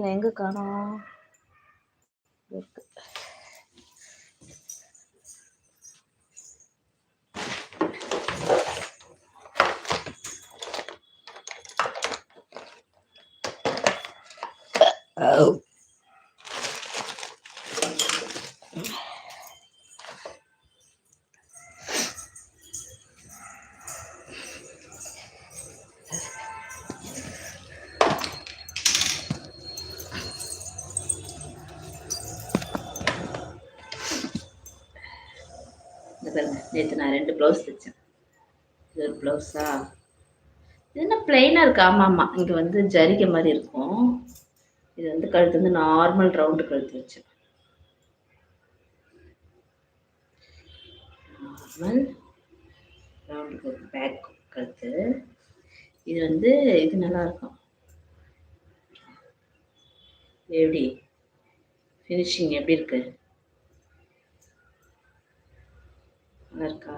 எங்க காணோம்? இருக்கு. நேற்று நான் 2 ப்ளவுஸ் தைச்சேன். இது ஒரு ப்ளவுஸா? இது என்ன பிளைனாக இருக்கு? ஆமாம், இங்கே வந்து ஜரிகை மாதிரி இருக்கும். இது வந்து கழுத்து வந்து நார்மல் ரவுண்டு கழுத்து வச்சேன். நார்மல் ரவுண்டு பேக் கழுத்து. இது வந்து இது நல்லா இருக்கும். எப்படி ஃபினிஷிங் எப்படி இருக்கு? நல்லா இருக்கா?